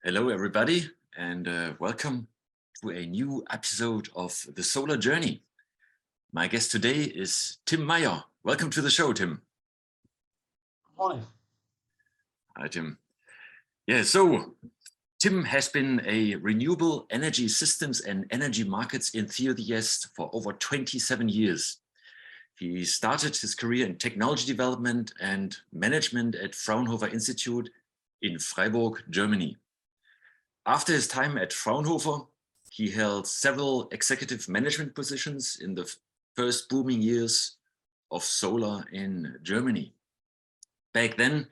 Hello, everybody, and welcome to a new episode of The Solar Journey. My guest today is Tim Meyer. Welcome to the show, Tim. Morning. Hi, Tim. Yeah, so Tim has been a renewable energy systems and energy markets enthusiast for over 27 years. He started his career in technology development and management at Fraunhofer Institute in Freiburg, Germany. After his time at Fraunhofer, he held several executive management positions in the first booming years of solar in Germany. Back then,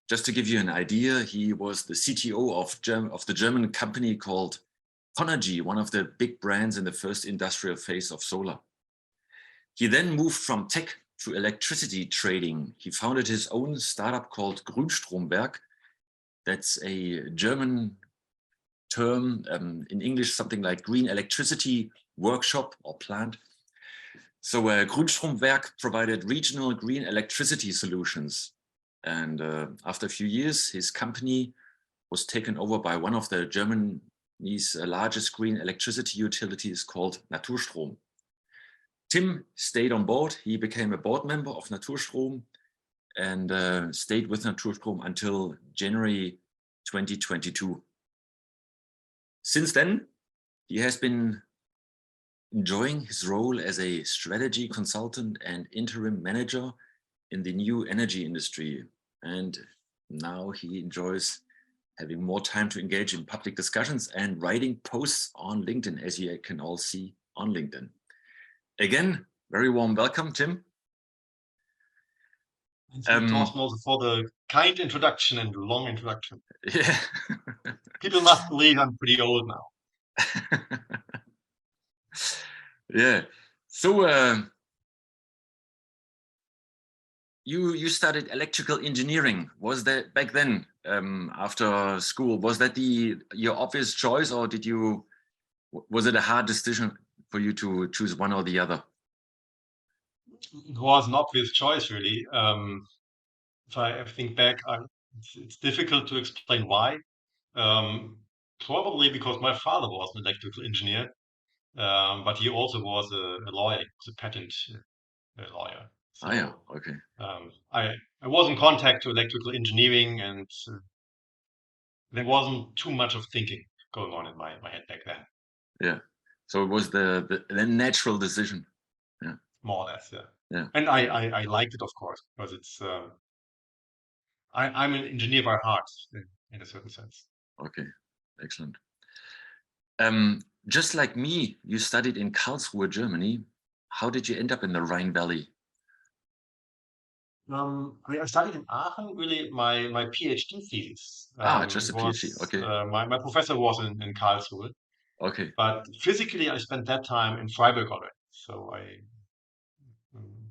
just to give you an idea, he was the CTO of the German company called Conergy, one of the big brands in the first industrial phase of solar. He then moved from tech to electricity trading. He founded his own startup called Grünstromwerk. That's a German term, in English, something like green electricity workshop or plant. So Grünstromwerk provided regional green electricity solutions. And after a few years, his company was taken over by one of the Germany's largest green electricity utilities called Naturstrom. Tim stayed on board. He became a board member of Naturstrom and stayed with Naturstrom until January 2022. Since then, he has been enjoying his role as a strategy consultant and interim manager in the new energy industry. And now he enjoys having more time to engage in public discussions and writing posts on LinkedIn, as you can all see on LinkedIn. Again, very warm welcome, Tim. Thanks, Torsten, also for the kind introduction and long introduction. Yeah. People must believe I'm pretty old now. Yeah. So you studied electrical engineering. Was that back then, after school? Was that your obvious choice, or was it a hard decision for you to choose one or the other? It was an obvious choice, really. If I think back, it's difficult to explain why. Probably because my father was an electrical engineer, but he also was a lawyer, he was a patent lawyer. So Ah, yeah, okay. I was in contact to electrical engineering, and there wasn't too much of thinking going on in my head back then. Yeah. So it was the natural decision. Yeah. More or less, yeah. Yeah. And I liked it, of course, because it's I'm an engineer by heart in a certain sense. Okay. Excellent. Just like me, you studied in Karlsruhe, Germany. How did you end up in the Rhine Valley? I studied in Aachen, really my PhD thesis. Just a PhD. Okay. My professor was in Karlsruhe, Okay. but physically I spent that time in Freiburg already. So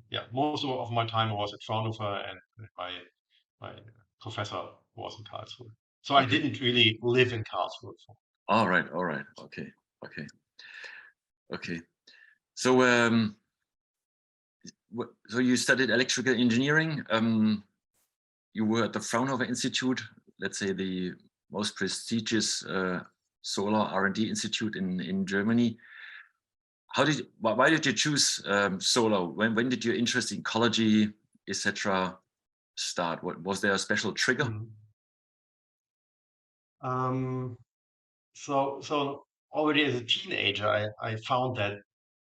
yeah, most of my time was at Fraunhofer, and my professor was in Karlsruhe. So I didn't really live in Karlsruhe. All right. Okay. So so you studied electrical engineering. You were at the Fraunhofer Institute, let's say the most prestigious solar R&D institute in Germany. Why did you choose solar? When did your interest in ecology, etc., start? Was there a special trigger? So already as a teenager, I found that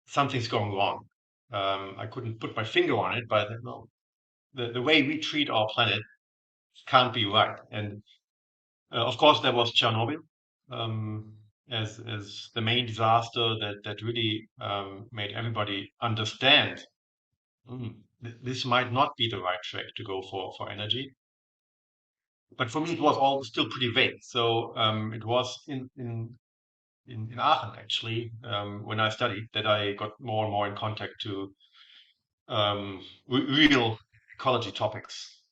something's going wrong. I couldn't put my finger on it, but no, the way we treat our planet can't be right. And of course, there was Chernobyl as the main disaster that really made everybody understand this might not be the right track to go for energy. But for me, it was all still pretty vague. So it was in Aachen, actually, when I studied, that I got more and more in contact to real ecology topics.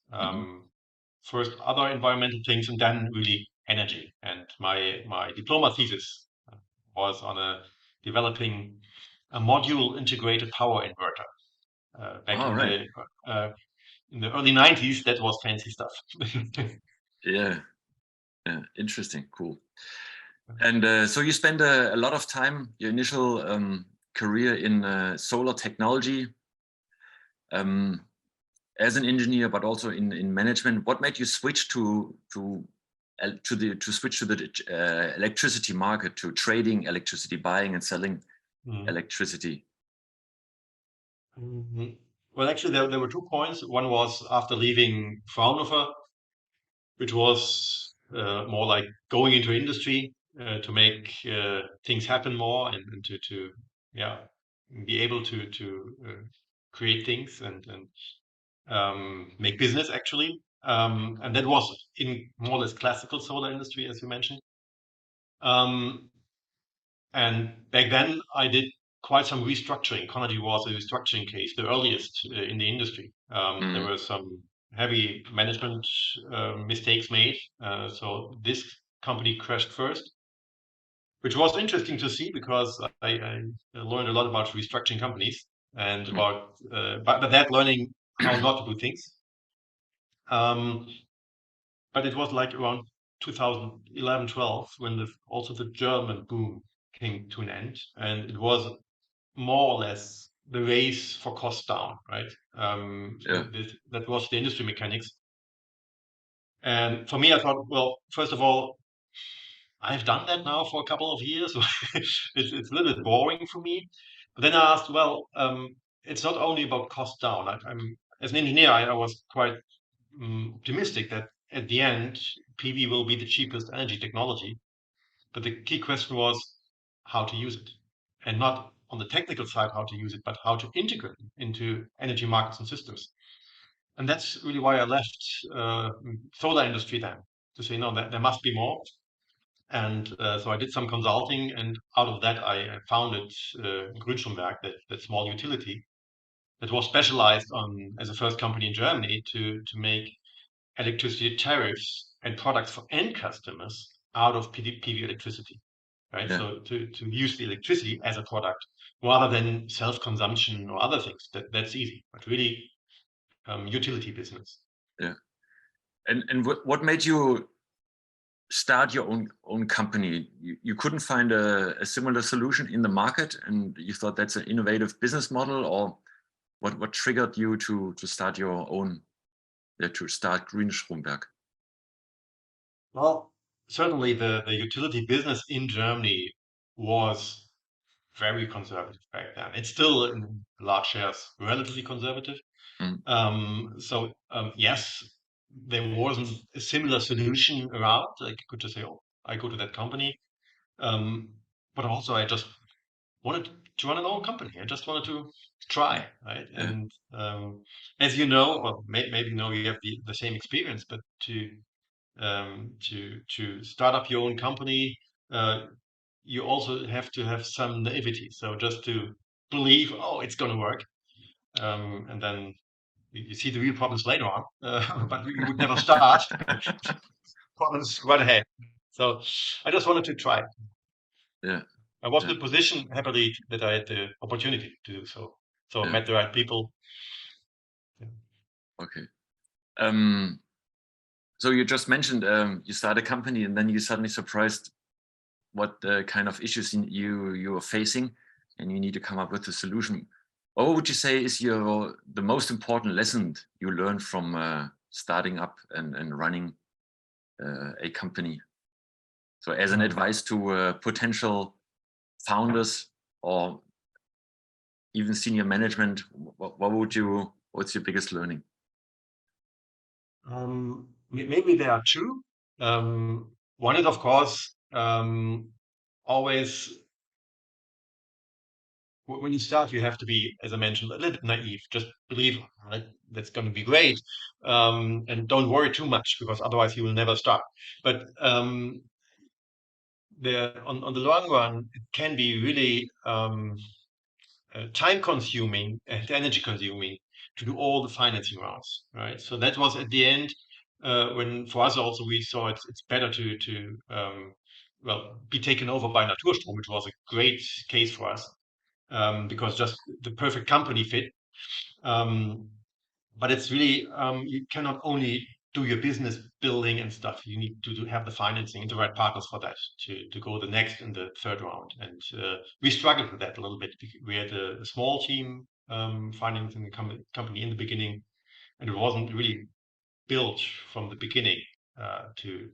First other environmental things, and then really energy. And my diploma thesis was on developing a module integrated power inverter. Back in the early 90s, that was fancy stuff. Yeah. Yeah, interesting, cool. And so you spent a lot of time, your initial career in solar technology as an engineer, but also in management. What made you switch to switch to the electricity market, to trading electricity, buying and selling electricity? Well, actually, there were 2 points. One was after leaving Fraunhofer, which was more like going into industry to make things happen more and to yeah be able to create things and make business actually. And that was in more or less classical solar industry, as you mentioned. And back then, I did quite some restructuring. Conergy was a restructuring case, the earliest in the industry. There were some heavy management mistakes made. So this company crashed first, which was interesting to see because I learned a lot about restructuring companies and about, but that learning how not to do things. But it was like around 2011, 12 when also the German boom came to an end, and it was more or less the race for cost down, right? Yeah. That was the industry mechanics. And for me, I thought, well, first of all, I've done that now for a couple of years. So it's a little bit boring for me. But then I asked, well, it's not only about cost down. As an engineer, I was quite optimistic that at the end, PV will be the cheapest energy technology. But the key question was how to use it, and not on the technical side how to use it, but how to integrate it into energy markets and systems. And that's really why I left solar industry then, to say no, there must be more. And so I did some consulting, and out of that I founded Grünstromwerk, that small utility that was specialized on as a first company in Germany to make electricity tariffs and products for end customers out of PV electricity, right? Yeah. So to use the electricity as a product rather than self-consumption or other things. That's easy, but really utility business. Yeah. And what made you start your own company? You couldn't find a similar solution in the market, and you thought that's an innovative business model, or what triggered you to start your own, to start Grünstromwerk? Well, certainly the utility business in Germany was very conservative back then. It's still in large shares relatively conservative. Yes, there wasn't a similar solution around. Like you could just say, "Oh, I go to that company," but also I just wanted to run an own company. I just wanted to try, right? Yeah. And as you know, or maybe you know, you have the same experience, but to start up your own company, you also have to have some naivety. So just to believe, oh, it's going to work, and then you see the real problems later on, but you would never start. Problems right ahead. So I just wanted to try. Yeah. I was in Yeah. a position, happily, that I had the opportunity to do so. So I met the right people. Yeah. Okay. So you just mentioned you start a company and then you suddenly surprised what kind of issues you are facing, and you need to come up with a solution. What would you say is the most important lesson you learned from starting up and running a company? So as an advice to potential founders or even senior management, what's your biggest learning? Maybe there are two. One is, of course, always when you start, you have to be, as I mentioned, a little bit naive. Just believe, right, that's going to be great, and don't worry too much because otherwise you will never start. But on the long run, it can be really time consuming and energy consuming to do all the financing rounds, right? So that was at the end when for us also we saw it's better to be taken over by Naturstrom, which was a great case for us because just the perfect company fit. But it's really you cannot only do your business building and stuff, you need to have the financing and the right partners for that to go the next and the third round. And we struggled with that a little bit. We had a small team financing the company in the beginning, and it wasn't really built from the beginning to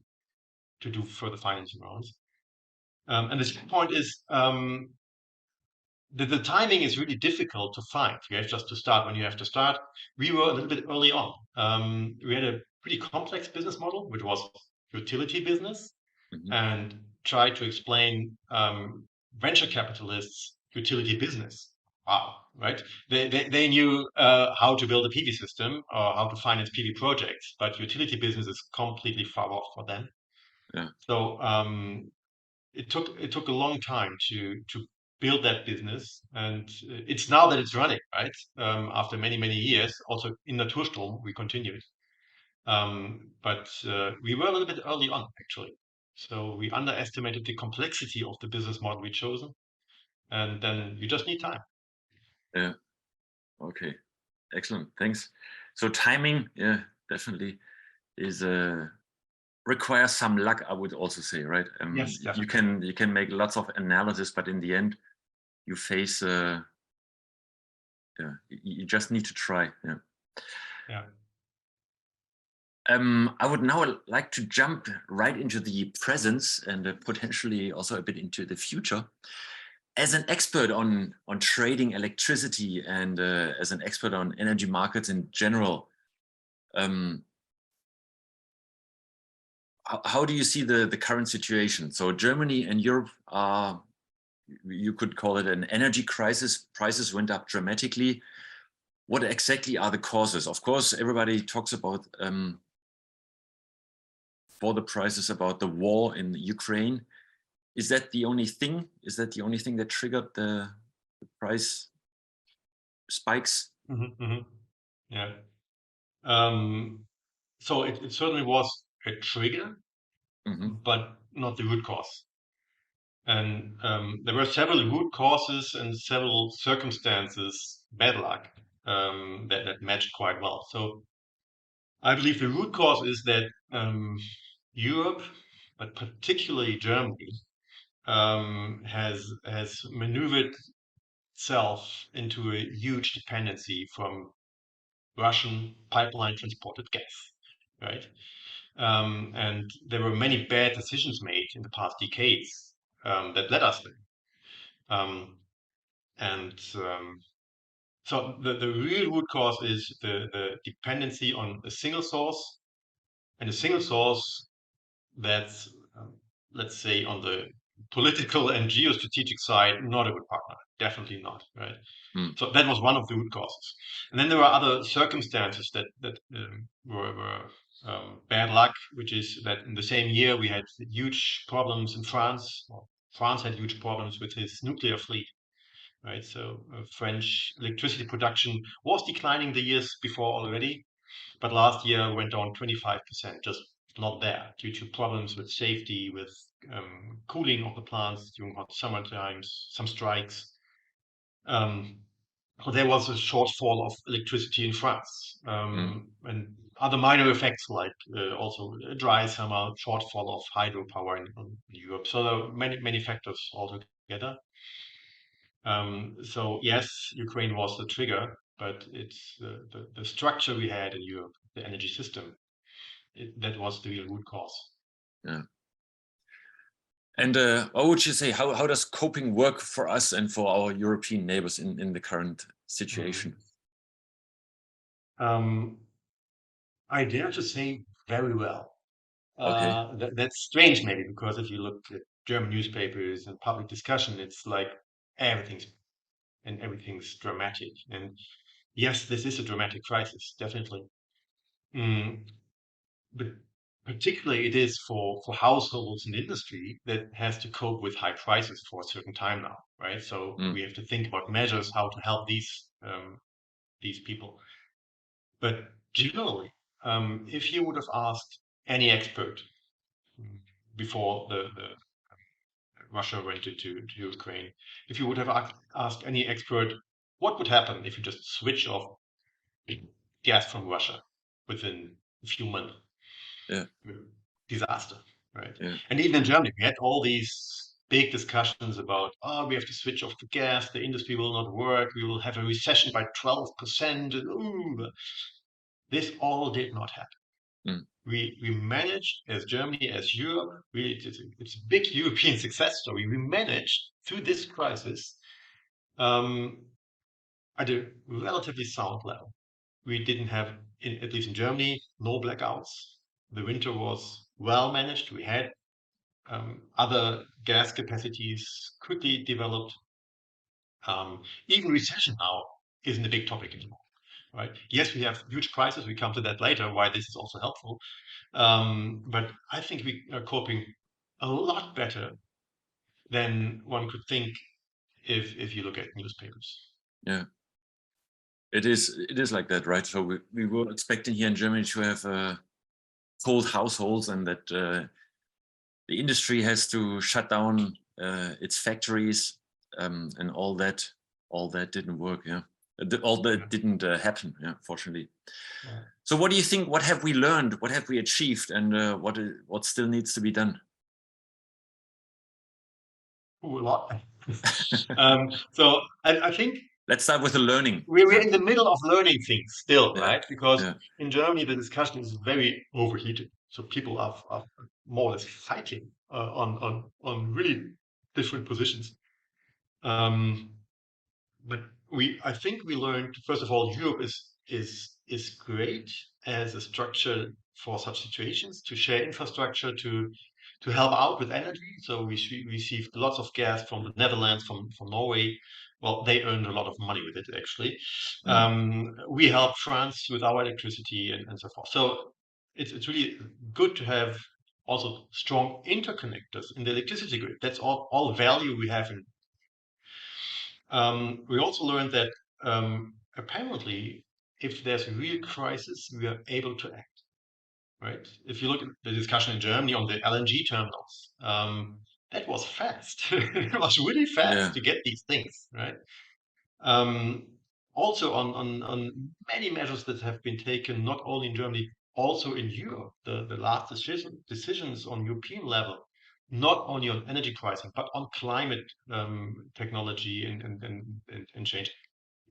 do further financing rounds. And the second point is the timing is really difficult to find. You have just to start when you have to start. We were a little bit early on. We had a pretty complex business model, which was utility business, and tried to explain venture capitalists utility business. Wow, right? They knew how to build a PV system or how to finance PV projects, but utility business is completely far off for them. Yeah. So it took a long time to build that business, and it's now that it's running, right? After many years, also in Naturstrom we continued, but we were a little bit early on actually, so we underestimated the complexity of the business model we chosen, and then you just need time. Yeah. Okay. Excellent. Thanks. So timing, yeah, definitely is requires some luck, I would also say, right? Yes, You definitely. can make lots of analysis, but in the end, you face yeah, you just need to try. Yeah. Yeah. I would now like to jump right into the presence and potentially also a bit into the future. As an expert on trading electricity and as an expert on energy markets in general, how do you see the current situation? So Germany and Europe are, you could call it an energy crisis. Prices went up dramatically. What exactly are the causes? Of course, everybody talks about border prices, about the war in Ukraine. Is that the only thing? Is that the only thing that triggered the price spikes? Yeah. So it certainly was a trigger, but not the root cause. And there were several root causes and several circumstances, bad luck, that matched quite well. So I believe the root cause is that Europe, but particularly Germany, has maneuvered itself into a huge dependency from Russian pipeline transported gas, right? And there were many bad decisions made in the past decades that led us there. So the real root cause is the dependency on a single source, and a single source that's, let's say, on the political and geostrategic side, not a good partner. Definitely not, right? So that was one of the root causes. And then there were other circumstances that were bad luck, which is that in the same year we had huge problems in France. Well, France had huge problems with his nuclear fleet, right? So French electricity production was declining the years before already, but last year went down 25%, just not there due to problems with safety, with cooling of the plants during hot summer times, some strikes. There was a shortfall of electricity in France, and other minor effects like also a dry summer, shortfall of hydropower in Europe. So there are many factors altogether. So yes, Ukraine was the trigger, but it's the structure we had in Europe, the energy system, that was the real root cause. Yeah. And what would you say, how does coping work for us and for our European neighbors in the current situation? I dare to say very well. Okay. That's strange maybe, because if you look at German newspapers and public discussion, it's like everything's dramatic. And yes, this is a dramatic crisis, definitely. But particularly it is for households and industry that has to cope with high prices for a certain time now, right? So we have to think about measures how to help these people. But generally, if you would have asked any expert before the Russia went to Ukraine, if you would have asked any expert what would happen if you just switch off gas from Russia within a few months, Yeah. Disaster, right? Yeah. And even in Germany, we had all these big discussions about, oh, we have to switch off the gas, the industry will not work, we will have a recession by 12%. Ooh. This all did not happen. Mm. We managed, as Germany, as Europe, it's a big European success story. We managed through this crisis at a relatively sound level. We didn't have, at least in Germany, no blackouts. The winter was well managed. We had other gas capacities quickly developed. Even recession now isn't a big topic anymore, right? Yes, we have huge prices. We come to that later, why this is also helpful. But I think we are coping a lot better than one could think if you look at newspapers. Yeah. It is like that, right? So we were expecting here in Germany to have cold households, and that the industry has to shut down its factories, and all that didn't work. Yeah, all that didn't happen. Yeah, fortunately. Yeah. So what do you think? What have we learned? What have we achieved? And what still needs to be done? Ooh, a lot. So I think Let's start with the learning. we're in the middle of learning things still, Yeah. right? Because Yeah. in Germany, the discussion is very overheated. So people are more or less fighting on really different positions. But I think we learned, first of all, Europe is great as a structure for such situations, to share infrastructure, to help out with energy. So we received lots of gas from the Netherlands, from Norway. Well, they earned a lot of money with it, actually. We helped France with our electricity and so forth. So it's really good to have also strong interconnectors in the electricity grid. That's all value we have in. We also learned that apparently, if there's a real crisis, we are able to act. Right? If you look at the discussion in Germany on the LNG terminals, that was fast. It was really fast to get these things, right? Also on many measures that have been taken, not only in Germany, also in Europe, the last decisions on European level, not only on energy pricing, but on climate technology and change.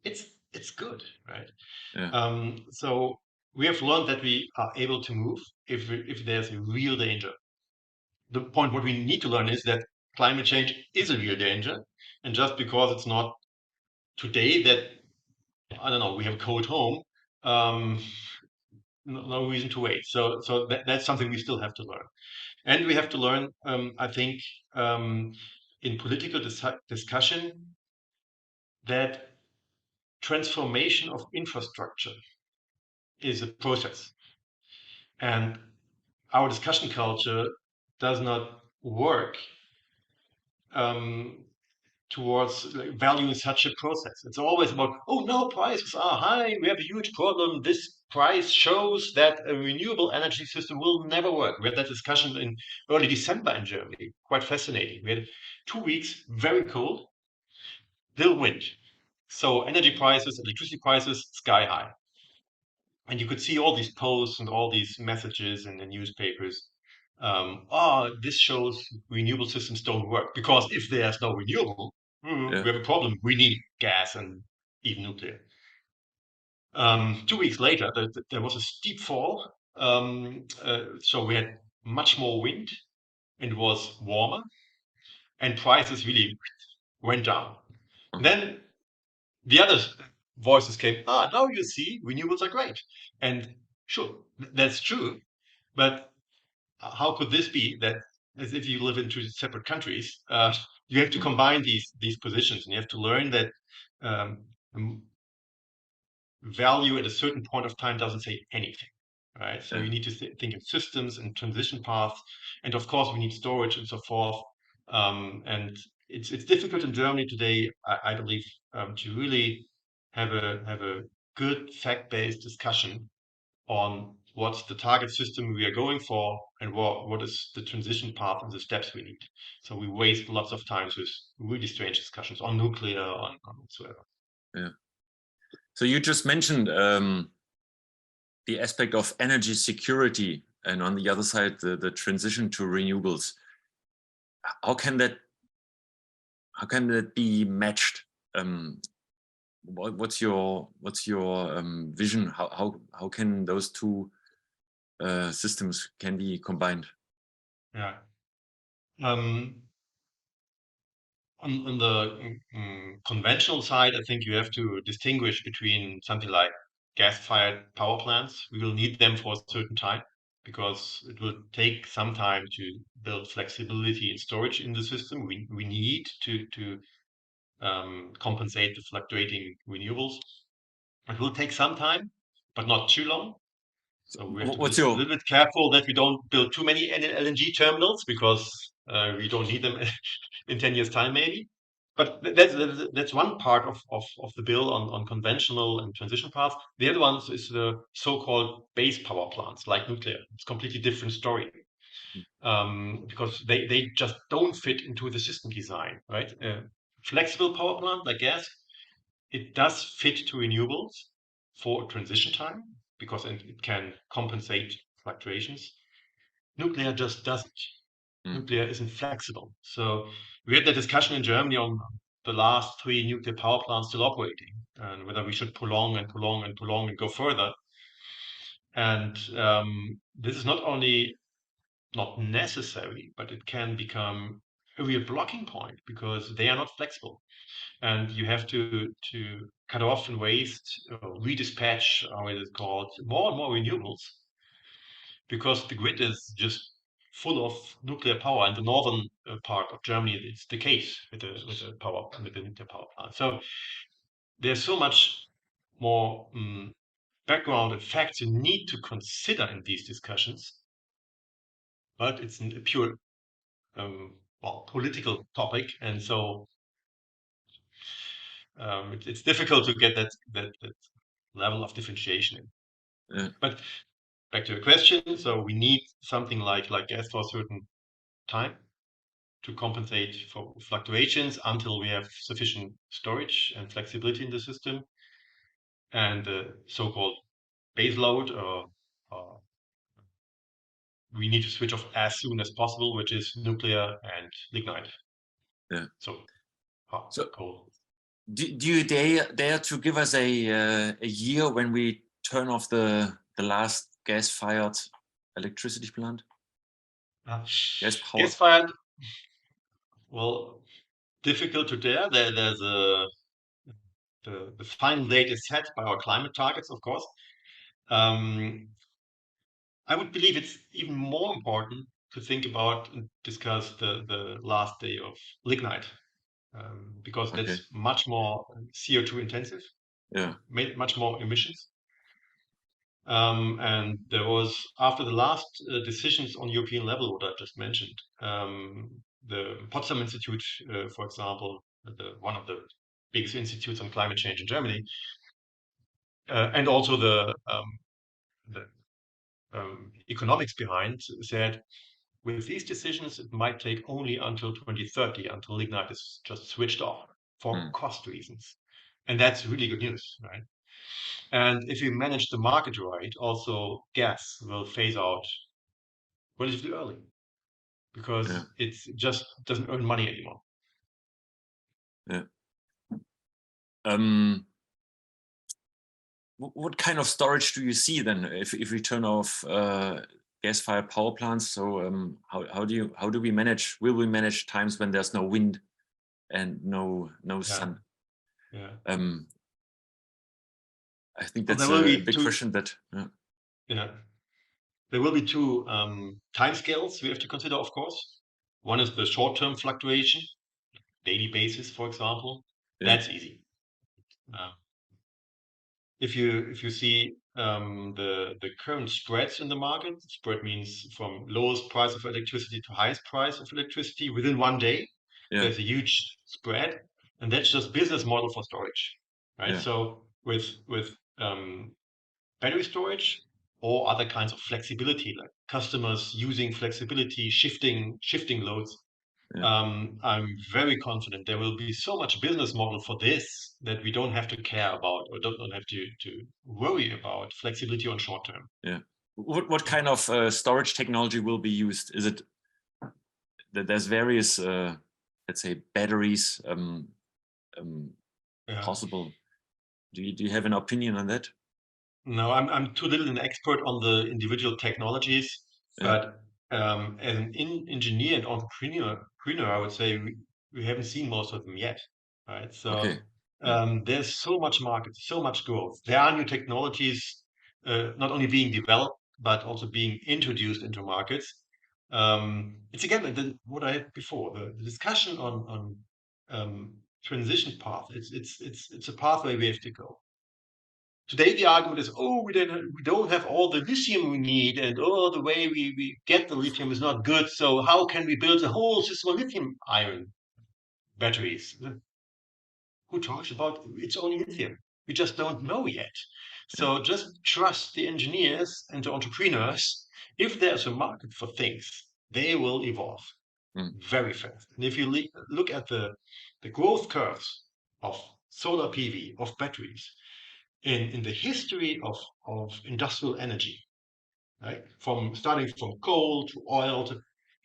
It's good, right? Yeah. So we have learned that we are able to move if there's a real danger. The point what we need to learn is that climate change is a real danger, and just because it's not today that, I don't know, we have a cold home, no reason to wait. So that's something we still have to learn. And we have to learn, I think, in political discussion, that transformation of infrastructure is a process. And our discussion culture does not work towards valuing such a process. It's always about, oh no, prices are high, we have a huge problem. This price shows that a renewable energy system will never work. We had that discussion in early December in Germany, quite fascinating. We had 2 weeks, very cold, still wind. So energy prices, electricity prices, sky high. And you could see all these posts and all these messages in the newspapers. This shows renewable systems don't work, because if there's no renewable, we have a problem. We need gas and even nuclear. 2 weeks later, there was a steep fall. So we had much more wind, and it was warmer, and prices really went down. Then the other voices came, now you see, renewables are great. And sure, that's true. But how could this be that, as if you live in two separate countries, you have to combine these positions, and you have to learn that value at a certain point of time doesn't say anything, right? So you need to think in systems and transition paths, and of course we need storage and so forth. And it's difficult in Germany today, I believe, to really have a good fact-based discussion on what's the target system we are going for, and what is the transition path and the steps we need. So we waste lots of time with really strange discussions on nuclear, on whatsoever. Yeah. So you just mentioned the aspect of energy security and on the other side, the transition to renewables. How can that be matched? What's your vision? How can those two systems can be combined? Yeah. On the conventional side, I think you have to distinguish between something like gas-fired power plants. We will need them for a certain time because it will take some time to build flexibility and storage in the system. We need to compensate the fluctuating renewables. It will take some time, but not too long. So we have to be a little bit careful that we don't build too many LNG terminals because we don't need them in 10 years' time, maybe. But that's one part of the bill on conventional and transition paths. The other one is the so-called base power plants, like nuclear. It's a completely different story because they just don't fit into the system design, right? Flexible power plant like gas, it does fit to renewables for transition time because it can compensate fluctuations. Nuclear just doesn't. Nuclear isn't flexible. So we had the discussion in Germany on the last 3 nuclear power plants still operating and whether we should prolong and go further. And this is not only not necessary, but it can become a real blocking point because they are not flexible. And you have to cut off and waste, redispatch, how it is called, more and more renewables because the grid is just full of nuclear power. In the northern part of Germany, it's the case with the nuclear power plant. So there's so much more background and facts you need to consider in these discussions, but it's a pure political topic, and so it's difficult to get that level of differentiation in. Yeah. But back to the question, so we need something like gas for a certain time to compensate for fluctuations until we have sufficient storage and flexibility in the system, and the so-called base load we need to switch off as soon as possible, which is nuclear and lignite. Yeah. So coal. Do you dare to give us a year when we turn off the last gas-fired electricity plant? Gas-fired, well, difficult to dare. There's the final date is set by our climate targets, of course. I would believe it's even more important to think about and discuss the last day of lignite because that's much more CO2 intensive, much more emissions. And there was, after the last decisions on European level, what I just mentioned, the Potsdam Institute, for example, one of the biggest institutes on climate change in Germany, and also the economics behind said, with these decisions, it might take only until 2030 until lignite is just switched off for cost reasons. And that's really good news, right? And if we manage the market right, also gas will phase out relatively early because it just doesn't earn money anymore. Yeah. What kind of storage do you see then if we turn off gas-fired power plants? So how do we manage? Will we manage times when there's no wind and no sun? Yeah. I think that's a big question. Yeah. There will be 2 timescales we have to consider, of course. One is the short-term fluctuation, daily basis, for example. That's easy. If you see the current spreads in the market, spread means from lowest price of electricity to highest price of electricity within one day. There's a huge spread, and that's just business model for storage, right? So with battery storage or other kinds of flexibility, like customers using flexibility, shifting loads, I'm very confident there will be so much business model for this that we don't have to care about or don't have to worry about flexibility on short term. what kind of storage technology will be used? Is it that there's various, let's say, batteries Yeah. possible? Do you have an opinion on that? No, I'm too little an expert on the individual technologies, Yeah. but as an engineer and entrepreneur, I would say we haven't seen most of them yet, right? Okay. So Yeah. there's so much market, so much growth. There are new technologies not only being developed but also being introduced into markets. It's again what I had before, the discussion on transition path. It's a pathway we have to go. Today the argument is, oh, we don't have all the lithium we need, and oh, the way we get the lithium is not good. So how can we build a whole system of lithium ion batteries? Who talks about it's only lithium? We just don't know yet. Yeah. So just trust the engineers and the entrepreneurs. If there's a market for things, they will evolve Mm. very fast. And if you look at the growth curves of solar PV, of batteries, in the history of industrial energy, right? From starting from coal to oil,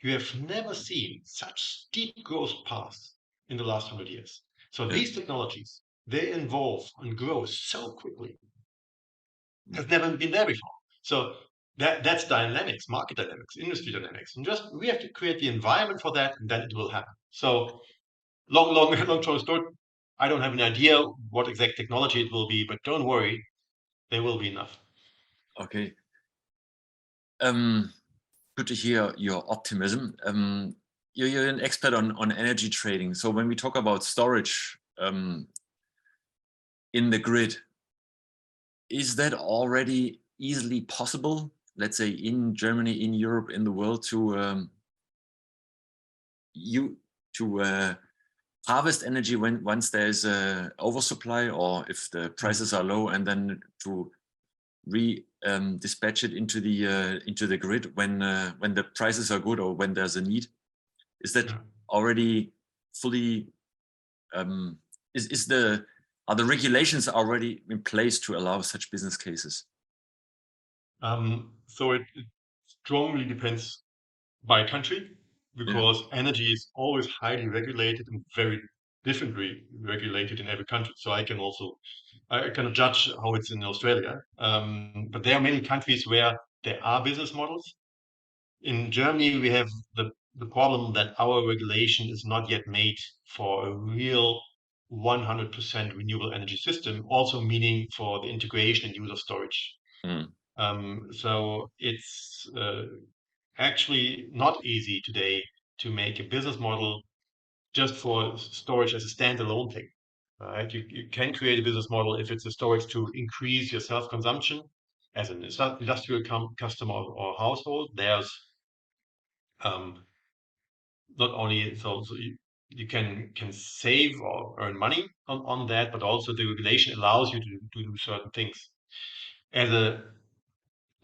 you have never seen such steep growth paths in the last 100 years. So Yeah. these technologies, they evolve and grow so quickly. Mm. Has never been there before. So that's dynamics, market dynamics, industry dynamics, and just we have to create the environment for that, and then it will happen. So long story short, I don't have an idea what exact technology it will be, but don't worry, there will be enough. Okay. Good to hear your optimism. You're an expert on energy trading. So when we talk about storage in the grid, is that already easily possible? Let's say in Germany, in Europe, in the world, to harvest energy once there's a oversupply, or if the prices are low, and then to dispatch it into the grid when the prices are good or when there's a need. Is that already fully? Are the regulations already in place to allow such business cases? So it strongly depends by country, Yeah. because energy is always highly regulated and very differently regulated in every country. So I cannot judge how it's in Australia. But there are many countries where there are business models. In Germany, we have the problem that our regulation is not yet made for a real 100% renewable energy system, also meaning for the integration and use of storage. Mm. So it's actually not easy today to make a business model just for storage as a standalone thing. Right? You can create a business model if it's a storage to increase your self-consumption as an industrial customer or household. There's not only so you can save or earn money on that, but also the regulation allows you to do certain things. As a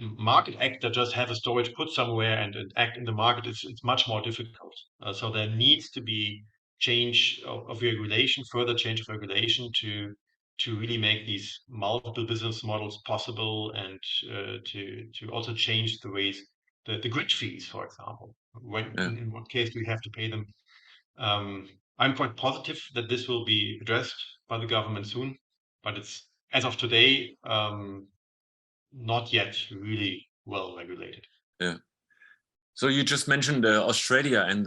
market actor, just have a storage put somewhere and act in the market, it's much more difficult. So there needs to be change of regulation, further change of regulation to really make these multiple business models possible, and to also change the ways the grid fees, for example. When Yeah. in what case do we have to pay them? I'm quite positive that this will be addressed by the government soon, but it's as of today not yet really well regulated. Yeah. So you just mentioned Australia, and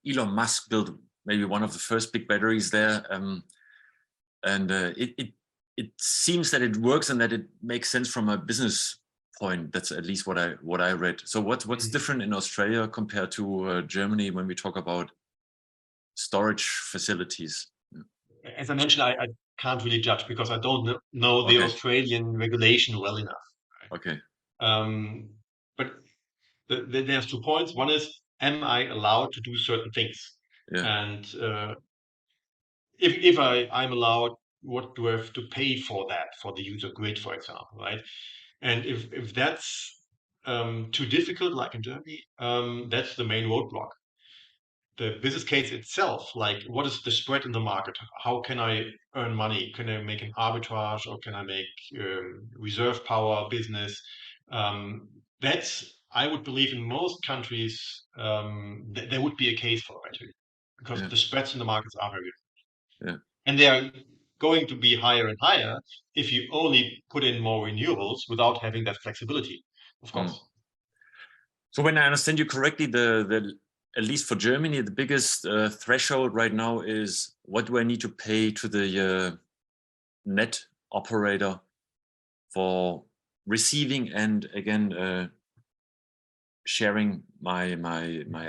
Elon Musk built maybe one of the first big batteries there, and it seems that it works and that it makes sense from a business point. That's at least what I read. So what's different in Australia compared to Germany when we talk about storage facilities? As I mentioned, I can't really judge because I don't know the Okay. Australian regulation well enough. Okay. But there's 2 points. One is, am I allowed to do certain things? Yeah. And if I'm allowed, what do I have to pay for that, for the use of grid, for example, right? And if that's too difficult, like in Germany, that's the main roadblock. The business case itself, like what is the spread in the market? How can I earn money? Can I make an arbitrage, or can I make reserve power business? That's, I would believe, in most countries, there would be a case for battery because Yeah. the spreads in the markets are very good. Yeah. And they are going to be higher and higher if you only put in more renewables without having that flexibility, of Mm. course. So when I understand you correctly, the at least for Germany, the biggest threshold right now is what do I need to pay to the net operator for receiving and again sharing my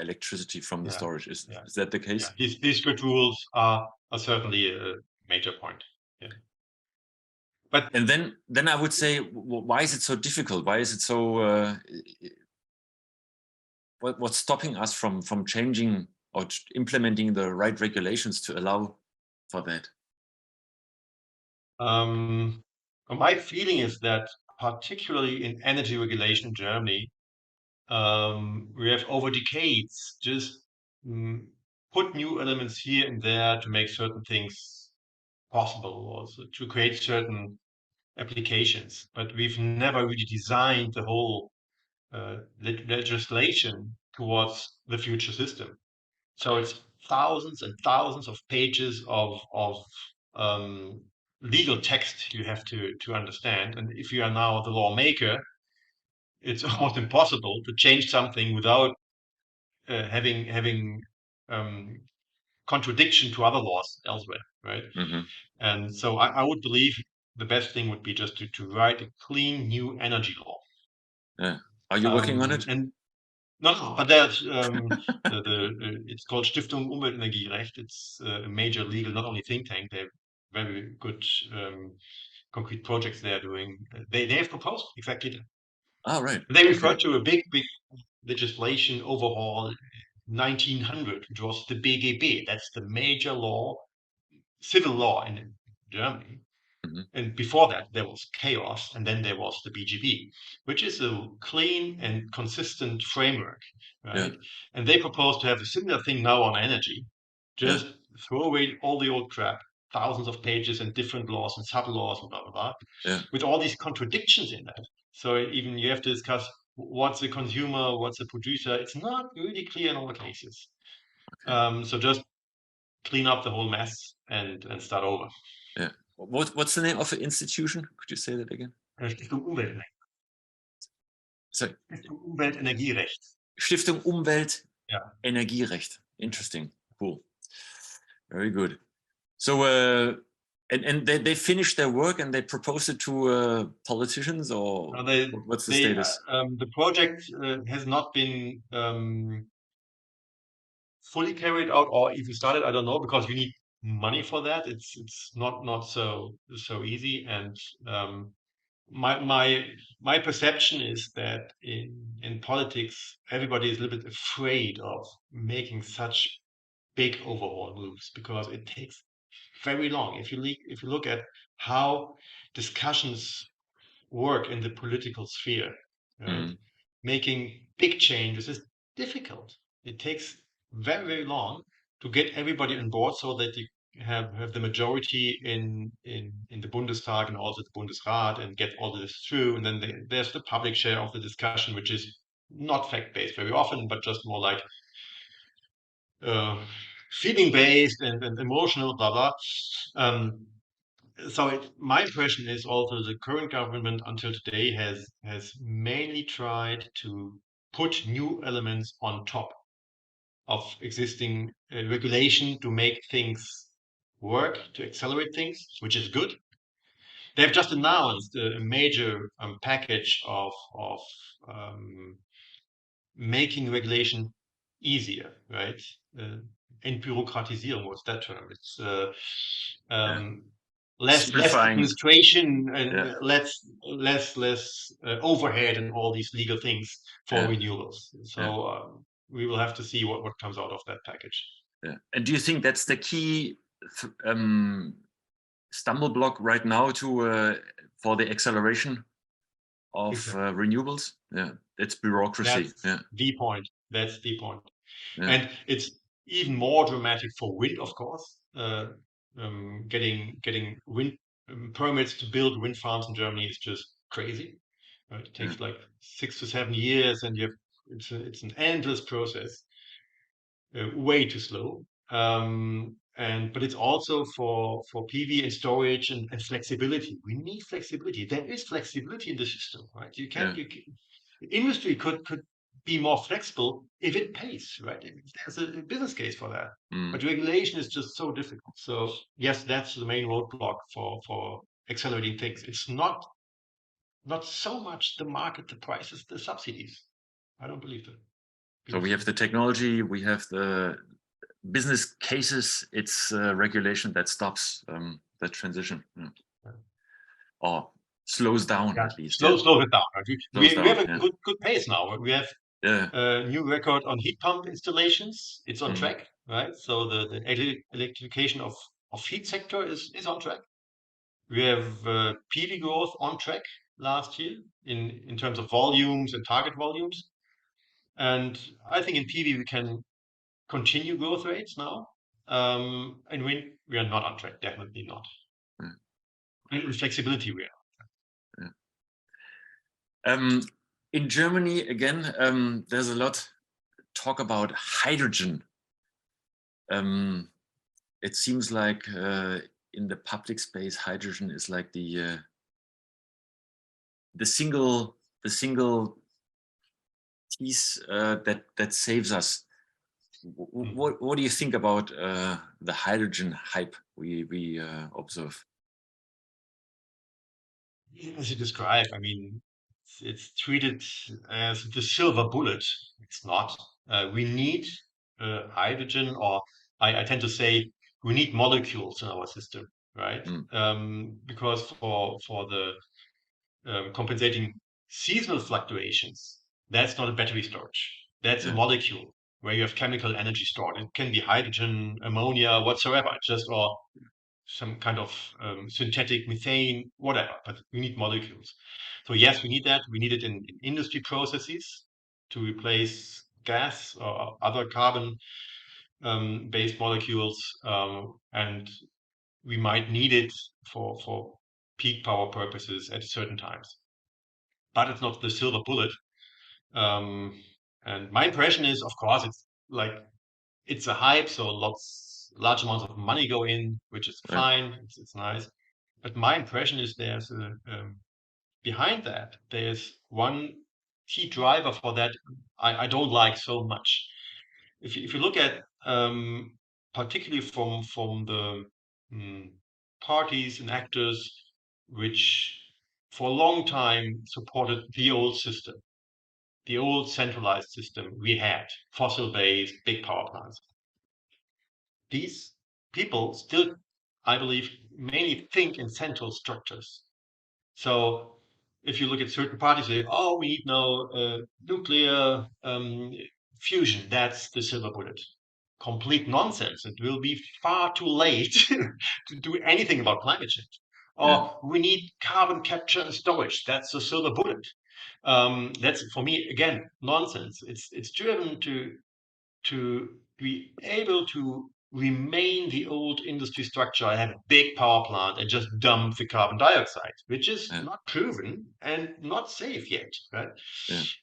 electricity from the Yeah, storage. yeah, Is that the yeah. case? These good rules are certainly a major point. Yeah, but And then I would say, why is it so difficult? Why is it so? What's stopping us from changing or implementing the right regulations to allow for that? my feeling is that particularly in energy regulation in Germany, we have over decades just mm, put new elements here and there to make certain things possible, also to create certain applications. But we've never really designed the whole legislation towards the future system. So it's thousands and thousands of pages of um, legal text you have to understand. And if you are now the lawmaker, it's almost impossible to change something without having um, contradiction to other laws elsewhere, right? Mm-hmm. And so I would believe the best thing would be just to write a clean new energy law. Yeah. Are you working on it? And no, but there's it's called Stiftung Umweltenergierecht. It's a major legal, not only think tank. They have very good concrete projects they are doing. They have proposed exactly that. Oh, right. They refer Okay. to a big legislation overhaul 1900, which was the BGB. That's the major law, civil law in Germany. Mm-hmm. And before that, there was chaos, and then there was the BGB, which is a clean and consistent framework, Yeah. right? And they propose to have a similar thing now on energy. Yeah. Just throw away all the old crap, thousands of pages and different laws and sub laws and blah blah blah, Yeah. with all these contradictions in that. So even you have to discuss what's a consumer, what's a producer. It's not really clear in all the cases. Okay. So just clean up the whole mess and start over. Yeah. What's the name of the institution? Could you say that again? Stiftung Sorry. Umweltenergierecht. Stiftung Umwelt Yeah. Energierecht. Interesting. Cool. Very good. So and they finished their work and they proposed it to politicians, or what's the status? The project has not been fully carried out or even started. I don't know because you need money for that. It's not so easy. And um, my perception is that in politics, everybody is a little bit afraid of making such big overhaul moves because it takes very long. If you look at how discussions work in the political sphere, right? Mm-hmm. Making big changes is difficult. It takes very long to get everybody on board so that you have the majority in the Bundestag and also the Bundesrat and get all this through. And then there's the public share of the discussion, which is not fact-based very often, but just more like uh, feeling-based and emotional, blah blah. Um, my impression is also the current government until today has mainly tried to put new elements on top of existing regulation to make things work, to accelerate things, which is good. They've just announced a major package of um, making regulation easier, right? Uh, Entbürokratisierung, what's that term? It's Yeah. less Simplifying. administration and Yeah. less overhead and all these legal things for Yeah. renewables. Yeah. So we will have to see what comes out of that package. Yeah. And do you think that's the key stumble block right now to for the acceleration of Exactly. renewables? Yeah, it's bureaucracy. That's Yeah. the point. That's the point. Yeah. And it's even more dramatic for wind, of course. Getting wind permits to build wind farms in Germany is just crazy. Right? It takes like 6 to 7 years, and it's an endless process, way too slow. But it's also for PV and storage and flexibility. We need flexibility. There is flexibility in the system, right? Industry could be more flexible if it pays, right? There's a business case for that. But regulation is just so difficult. So yes, that's the main roadblock for accelerating things. It's not so much the market, the prices, the subsidies. I don't believe that. So we have the technology, we have the business cases, it's regulation that stops that transition. Or slows down, at least. Slows it down. Right? We have a good pace now. We have a new record on heat pump installations. It's on track, right? So the electrification of heat sector is on track. We have PV growth on track last year in terms of volumes and target volumes. And I think in PV we can continue growth rates now. And wind, we are not on track, definitely not. And with flexibility, we are. In Germany, again, there's a lot talk about hydrogen. It seems like in the public space, hydrogen is like the single piece that saves us. What do you think about the hydrogen hype we observe? As you describe, I mean, it's treated as the silver bullet. It's not. We need hydrogen, or I tend to say we need molecules in our system, right? Because for the compensating seasonal fluctuations, that's not a battery storage. That's a molecule where you have chemical energy stored. It can be hydrogen, ammonia, whatsoever, or some kind of synthetic methane, whatever, but we need molecules. So yes, we need that. We need it in industry processes to replace gas or other carbon based molecules. And we might need it for peak power purposes at certain times. But it's not the silver bullet. And my impression is, of course, it's a hype, so large amounts of money go in, which is fine. It's nice. But my impression is behind that, there's one key driver for that I don't like so much. If you look at particularly from the parties and actors which for a long time supported the old system, the old centralized system we had, fossil-based big power plants. These people still, I believe, mainly think in central structures. So if you look at certain parties, they say, oh, we need no nuclear fusion. That's the silver bullet. Complete nonsense. It will be far too late to do anything about climate change. Or we need carbon capture and storage. That's the silver bullet. That's, for me, again, nonsense. It's driven to be able to remain the old industry structure. I have a big power plant and just dump the carbon dioxide, which is not proven and not safe yet, right?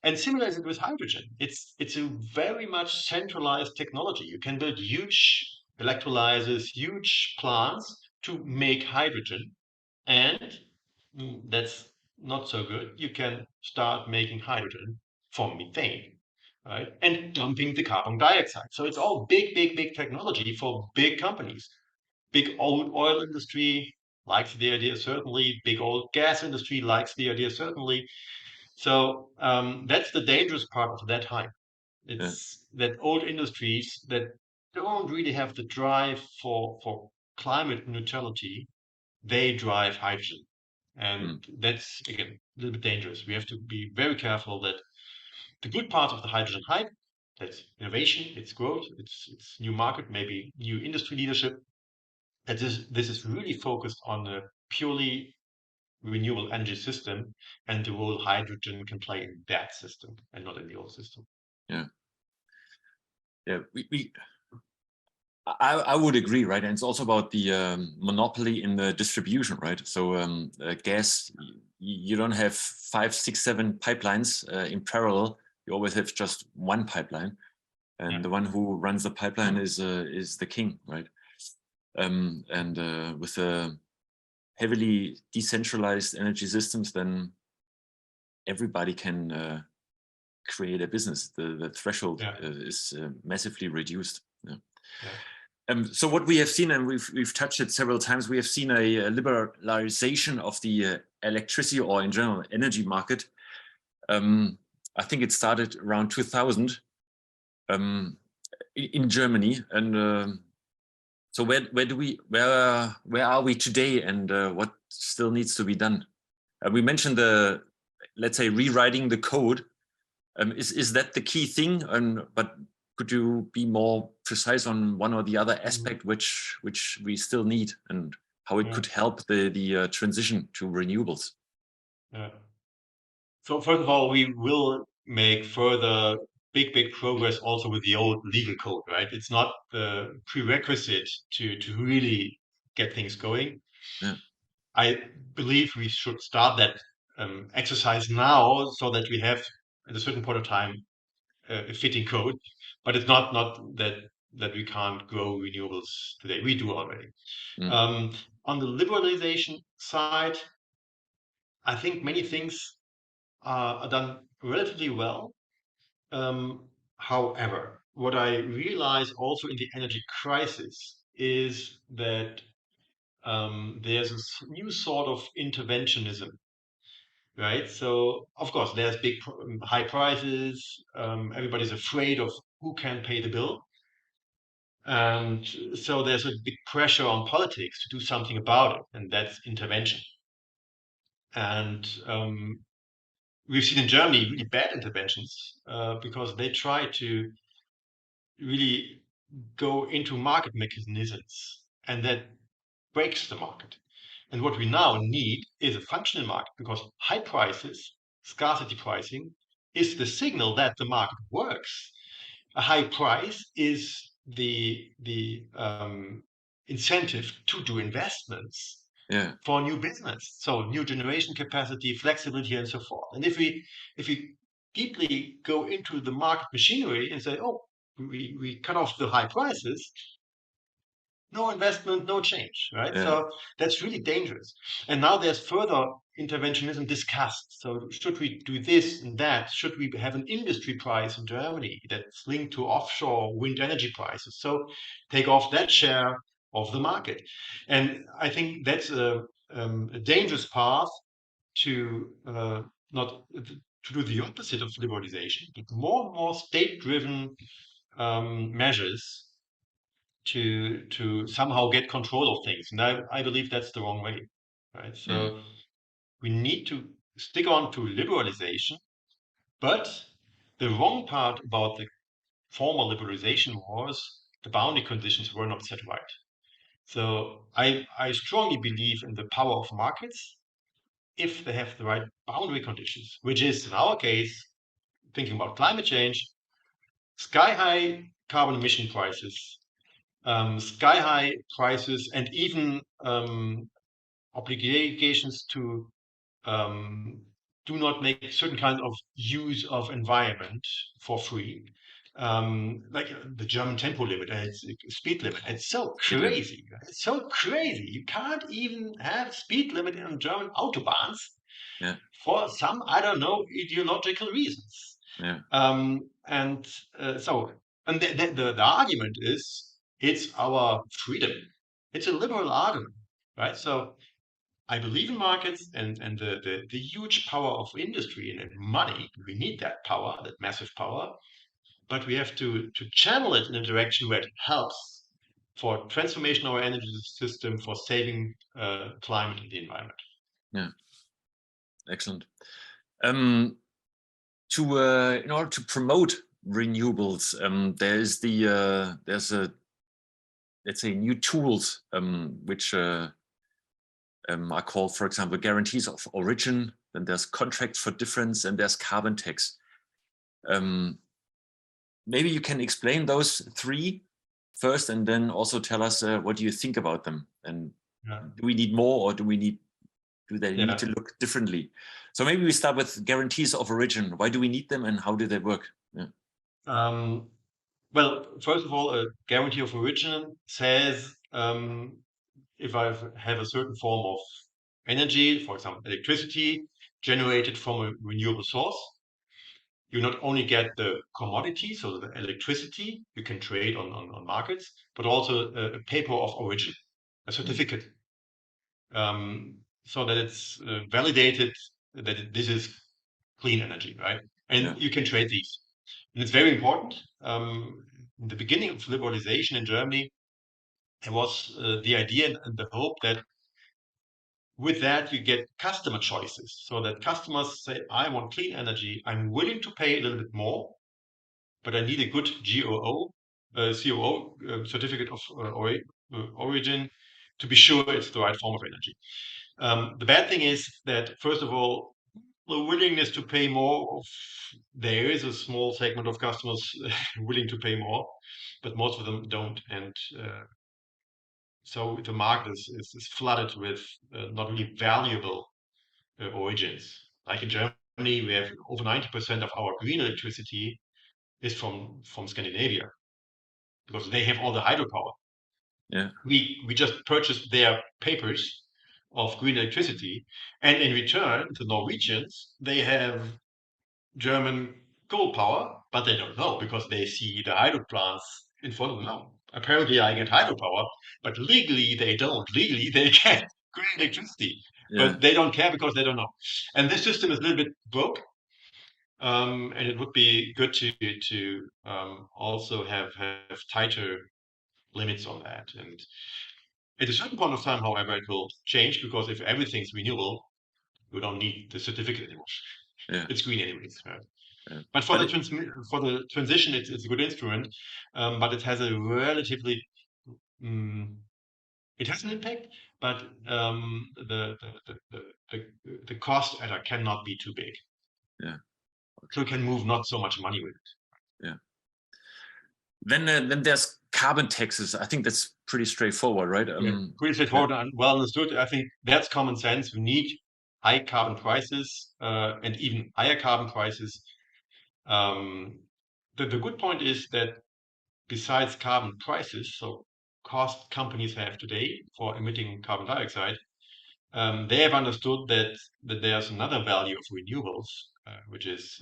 And similar is it with hydrogen. It's a very much centralized technology. You can build huge electrolyzers, huge plants to make hydrogen, and that's not so good. You can start making hydrogen from methane, right? And dumping the carbon dioxide. So it's all big technology for big companies. Big old oil industry likes the idea, certainly. Big old gas industry likes the idea, certainly. So that's the dangerous part of that hype. It's that old industries that don't really have the drive for climate neutrality, they drive hydrogen. And that's, again, a little bit dangerous. We have to be very careful that the good part of the hydrogen hype, that's innovation, it's growth, it's new market, maybe new industry leadership, that this is really focused on a purely renewable energy system and the role hydrogen can play in that system and not in the old system. Yeah. We I would agree, right? And it's also about the monopoly in the distribution, right? So gas, you don't have 5, 6, 7 pipelines in parallel. You always have just one pipeline, and the one who runs the pipeline is the king, right? And with heavily decentralized energy systems, then everybody can create a business. The threshold is massively reduced. Yeah. So what we have seen, and we've touched it several times, we have seen a liberalization of the electricity, or in general energy market. I think it started around 2000 in Germany, and so where are we today, and what still needs to be done? We mentioned let's say, rewriting the code. Is that the key thing? But could you be more precise on one or the other aspect which we still need, and how it could help the transition to renewables? So first of all, we will make further big progress also with the old legal code, right? It's not the prerequisite to really get things going. Yeah. I believe we should start that exercise now, so that we have at a certain point of time a fitting code. But it's not that we can't grow renewables today. We do already. On the liberalization side, I think many things are done relatively well. However, what I realize also in the energy crisis is that there's a new sort of interventionism, right? So, of course, there's high prices. Everybody's afraid of who can pay the bill. And so there's a big pressure on politics to do something about it, and that's intervention. And we've seen in Germany really bad interventions because they try to really go into market mechanisms, and that breaks the market. And what we now need is a functional market, because high prices, scarcity pricing, is the signal that the market works. A high price is the incentive to do investments for new business, so new generation capacity, flexibility, and so forth. And if we deeply go into the market machinery and say, oh, we cut off the high prices, no investment, no change, right? So that's really dangerous. And now there's further interventionism discussed. So should we do this and that? Should we have an industry price in Germany that's linked to offshore wind energy prices? So take off that share of the market. And I think that's a dangerous path to not to do the opposite of liberalization, but more and more state-driven measures to somehow get control of things. And I believe that's the wrong way, right? So we need to stick on to liberalization, but the wrong part about the former liberalization was the boundary conditions were not set right. So I strongly believe in the power of markets if they have the right boundary conditions, which is in our case, thinking about climate change, sky high carbon emission prices, sky high prices, and even obligations to do not make certain kinds of use of environment for free, like the German tempo limit and its speed limit. It's so crazy. It's so crazy. You can't even have speed limit in German autobahns for some, I don't know, ideological reasons. And the argument is, it's our freedom. It's a liberal argument, right? So I believe in markets and the huge power of industry and money. We need that power, that massive power, but we have to channel it in a direction where it helps for transformation of our energy system, for saving climate and the environment. Yeah, excellent. In order to promote renewables, there's let's say new tools which are called, for example, guarantees of origin. Then there's contracts for difference, and there's carbon tax. Maybe you can explain those three first, and then also tell us what do you think about them, and Yeah. do we need more, or do they Yeah. need to look differently? So maybe we start with guarantees of origin. Why do we need them, and how do they work? Yeah. Well, first of all, a guarantee of origin says if I have a certain form of energy, for example, electricity generated from a renewable source, you not only get the commodity, so the electricity you can trade on markets, but also a paper of origin, a certificate, so that it's validated that this is clean energy, right? And Yeah. you can trade these. And it's very important. In the beginning of liberalization in Germany, there was the idea and the hope that with that you get customer choices, so that customers say, I want clean energy, I'm willing to pay a little bit more, but I need a good COO certificate of origin to be sure it's the right form of energy. The bad thing is that, first of all, the willingness to pay more, there is a small segment of customers willing to pay more, but most of them don't. And so the market is flooded with not really valuable origins. Like in Germany, we have over 90% of our green electricity is from Scandinavia, because they have all the hydropower. Yeah. We just purchased their papers of green electricity, and in return, the Norwegians, they have German coal power, but they don't know because they see the hydro plants in front of them now. Apparently, I get hydropower, but legally they don't. Legally, they get green electricity, Yeah. but they don't care because they don't know. And this system is a little bit broke. And it would be good to also have tighter limits on that. And at a certain point of time, however, it will change, because if everything's renewable, you don't need the certificate anymore. Yeah. It's green anyways. Right? Yeah. But for the transition, it's a good instrument, but it has a relatively it has an impact, but the cost adder cannot be too big. Yeah. So you can move not so much money with it. Yeah. Then there's carbon taxes. I think that's pretty straightforward, right? Pretty straightforward and well understood. I think that's common sense. We need high carbon prices and even higher carbon prices. The good point is that besides carbon prices, so cost companies have today for emitting carbon dioxide, they have understood that there's another value of renewables, which is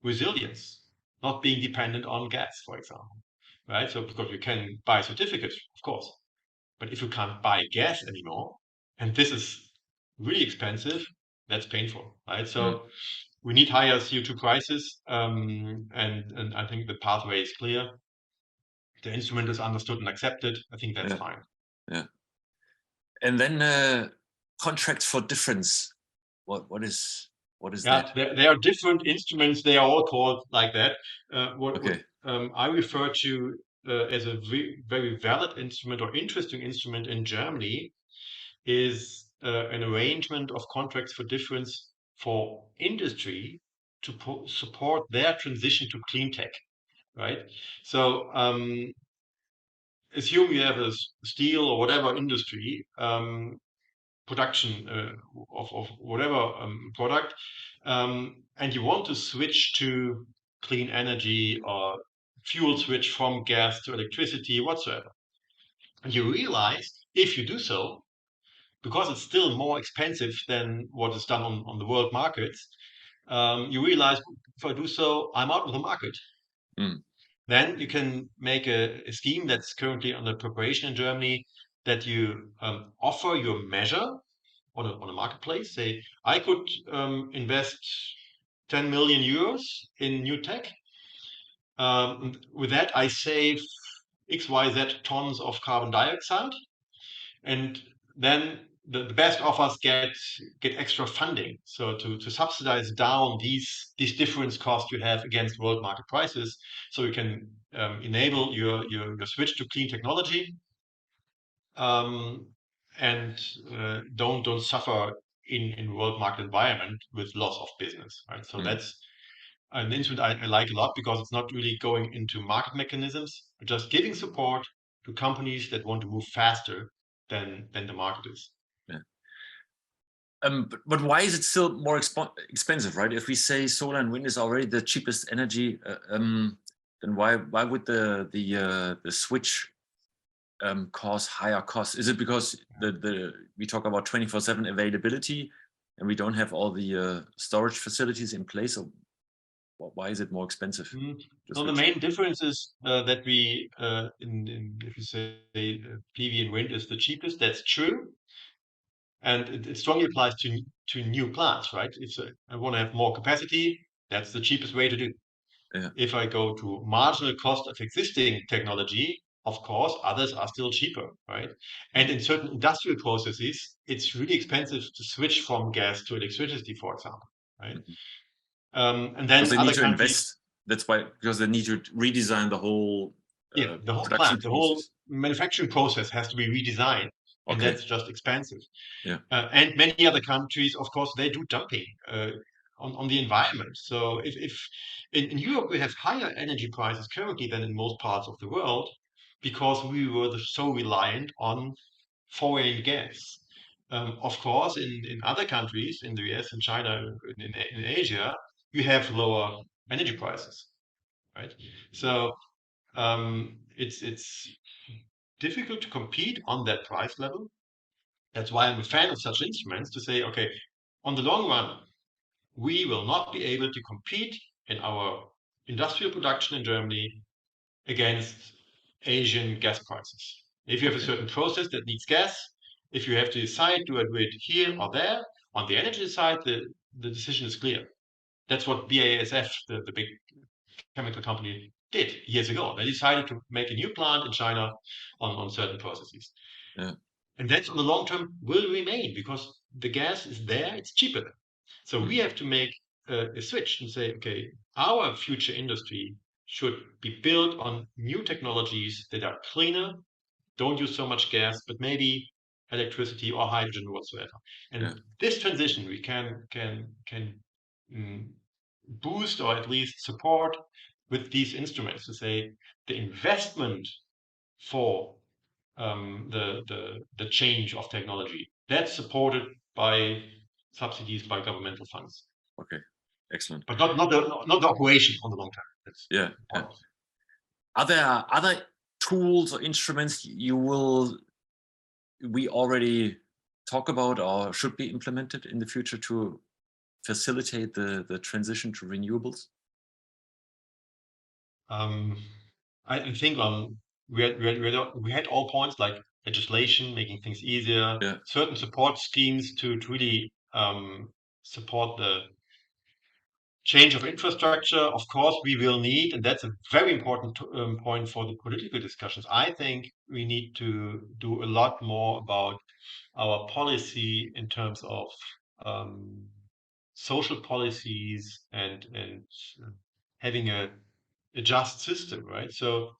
resilience, not being dependent on gas, for example, right? So because you can buy certificates, of course, but if you can't buy gas anymore, and this is really expensive, that's painful, right? So we need higher CO2 prices, and I think the pathway is clear. The instrument is understood and accepted. I think that's fine. Yeah. And then contracts for difference. What is that? There are different instruments. They are all called like that. What Okay. I refer to as a very valid instrument or interesting instrument in Germany is an arrangement of contracts for difference for industry to support their transition to clean tech, right? So assume you have a steel or whatever industry production of whatever product, and you want to switch to clean energy or fuel switch from gas to electricity whatsoever. And you realize if you do so, because it's still more expensive than what is done on the world markets, you realize if I do so, I'm out of the market. Then you can make a scheme that's currently under preparation in Germany, that you offer your measure on a marketplace. Say, I could invest 10 million euros in new tech. With that, I save XYZ tons of carbon dioxide, and then the best offers get extra funding, so to subsidize down these difference costs you have against world market prices, so you can enable your switch to clean technology, and don't suffer in world market environment with loss of business, right? So an instrument I like a lot because it's not really going into market mechanisms, but just giving support to companies that want to move faster than the market is. Yeah. But why is it still more expensive, right? If we say solar and wind is already the cheapest energy, then why would the switch cause higher costs? Is it because we talk about 24/7 availability and we don't have all the storage facilities in place? Or why is it more expensive? So the main difference is that we, if you say PV and wind is the cheapest, that's true. And it strongly applies to new plants, right? If I want to have more capacity, that's the cheapest way to do. Yeah. If I go to marginal cost of existing technology, of course, others are still cheaper, right? And in certain industrial processes, it's really expensive to switch from gas to electricity, for example, right? And then because they other need to countries, invest. That's why, because they need to redesign the whole the whole production plant, the whole process. manufacturing process has to be redesigned, and Okay. that's just expensive. Yeah. And many other countries, of course, they do dumping on the environment. So if in Europe we have higher energy prices currently than in most parts of the world because we were so reliant on foreign gas. Of course, in other countries, in the US and China, in Asia, you have lower energy prices, right? So it's difficult to compete on that price level. That's why I'm a fan of such instruments to say, okay, on the long run, we will not be able to compete in our industrial production in Germany against Asian gas prices. If you have a certain process that needs gas, if you have to decide, do I do it here or there? On the energy side, the decision is clear. That's what BASF, the big chemical company, did years ago. They decided to make a new plant in China on certain processes. Yeah. And that on the long term will remain because the gas is there, it's cheaper. So we have to make a switch and say, okay, our future industry should be built on new technologies that are cleaner, don't use so much gas, but maybe electricity or hydrogen or whatsoever. And this transition we can boost or at least support with these instruments to say the investment for the change of technology. That's supported by subsidies by governmental funds. Okay, excellent. But not the operation on the long term. That's yeah. Are there other tools or instruments we already talk about or should be implemented in the future to facilitate the transition to renewables? I think we had all points like legislation, making things easier, certain support schemes to really support the change of infrastructure. Of course, we will need, and that's a very important point for the political discussions. I think we need to do a lot more about our policy in terms of social policies and having a just system, right? So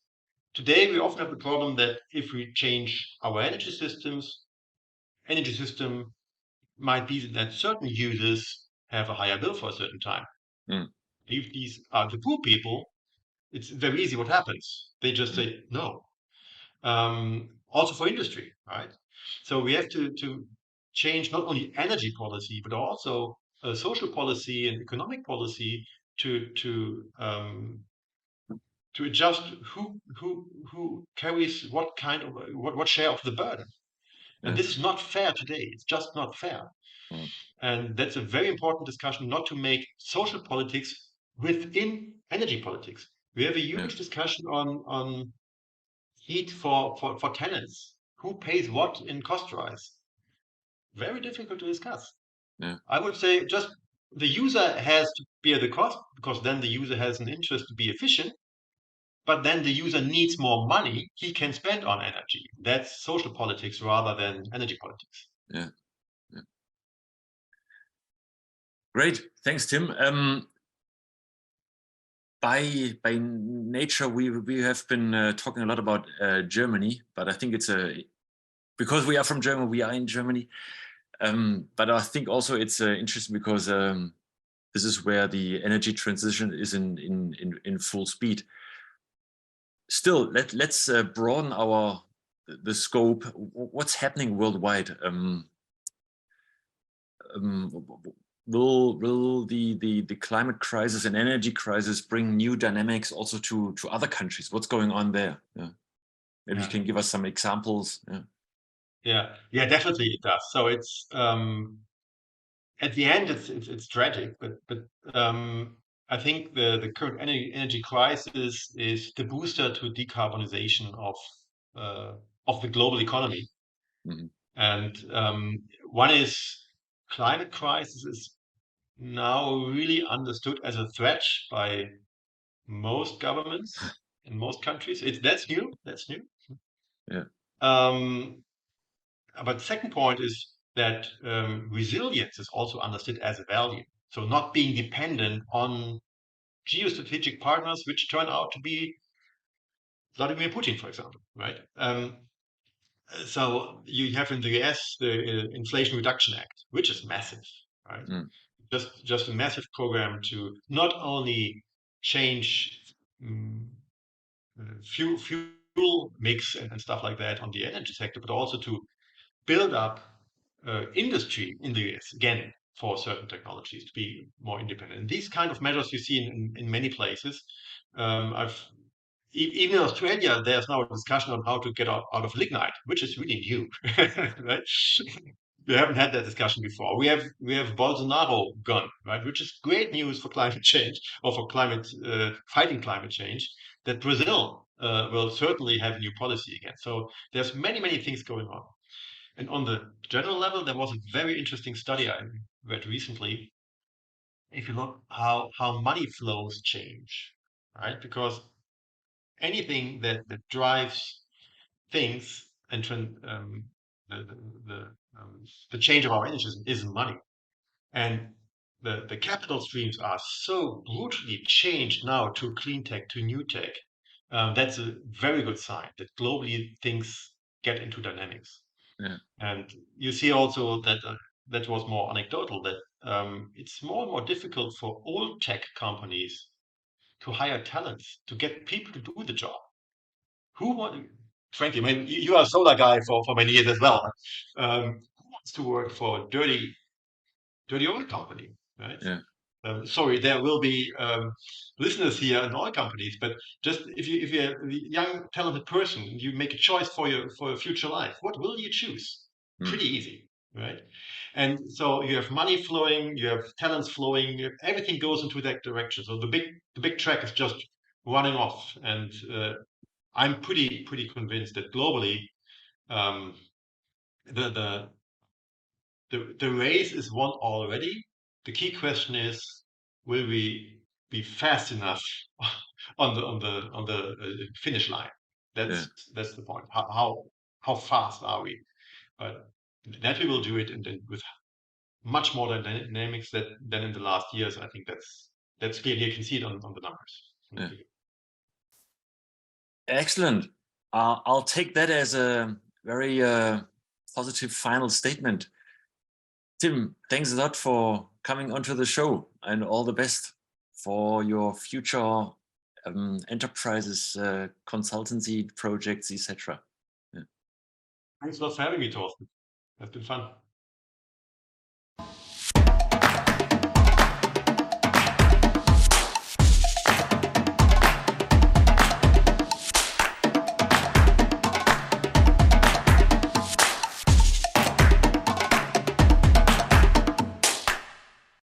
today we often have the problem that if we change our energy system might be that certain users have a higher bill for a certain time. If these are the poor people, it's very easy what happens. They just say no. Also for industry, right? So we have to change not only energy policy, but also social policy and economic policy to adjust who carries what kind of what share of the burden. And this is not fair today. It's just not fair. And that's a very important discussion, not to make social politics within energy politics. We have a huge discussion on heat for tenants. Who pays what in cost rise? Very difficult to discuss. I would say just the user has to bear the cost because then the user has an interest to be efficient. But then the user needs more money he can spend on energy. That's social politics rather than energy politics. Yeah. Great, thanks, Tim. By nature, we have been talking a lot about Germany, but I think it's because we are from Germany, we are in Germany. But I think also it's interesting because this is where the energy transition is in full speed. Still, let's broaden the scope. What's happening worldwide? Will the climate crisis and energy crisis bring new dynamics also to other countries? What's going on there? Yeah. Maybe you can give us some examples. Yeah, definitely it does. So it's at the end it's tragic, but I think the current energy crisis is the booster to decarbonization of the global economy. Mm-hmm. And one is climate crisis is now really understood as a threat by most governments in most countries. That's new. Yeah. But the second point is that resilience is also understood as a value. So not being dependent on geostrategic partners, which turn out to be Vladimir Putin, for example, right? So you have in the US the Inflation Reduction Act, which is massive, right? Mm. Just a massive program to not only change fuel mix and stuff like that on the energy sector, but also to build up industry in the US again for certain technologies to be more independent. And these kind of measures you see in many places. Even in Australia, there's now a discussion on how to get out of lignite, which is really new, right? We haven't had that discussion before. We have Bolsonaro gone, right, which is great news for climate change or for fighting climate change. That Brazil will certainly have a new policy again. So there's many things going on. And on the general level, there was a very interesting study I read recently. If you look how money flows change, right? Because anything that drives things and the change of our energy is money. And the capital streams are so brutally changed now to clean tech, to new tech. That's a very good sign that globally things get into dynamics. Yeah. And you see also that that was more anecdotal, that it's more and more difficult for old tech companies to hire talents, to get people to do the job. Frankly, I mean, you are a solar guy for many years as well. Who wants to work for a dirty oil company, right? Yeah. Sorry, there will be listeners here in oil companies, but just if you're a young, talented person, you make a choice for your future life, what will you choose? Pretty easy, right? And so you have money flowing, you have talents flowing, everything goes into that direction. So the big track is just running off, and I'm pretty convinced that globally, the race is won already. The key question is, will we be fast enough on the finish line? That's the point. How fast are we? But that we will do it, and then with much more dynamics than in the last years. I think that's clear. You can see it on the numbers. Yeah. Excellent. I'll take that as a very positive final statement. Tim, thanks a lot for coming onto the show, and all the best for your future enterprises, consultancy projects, etc. Yeah. Thanks a lot for having me, Torsten. That's been fun.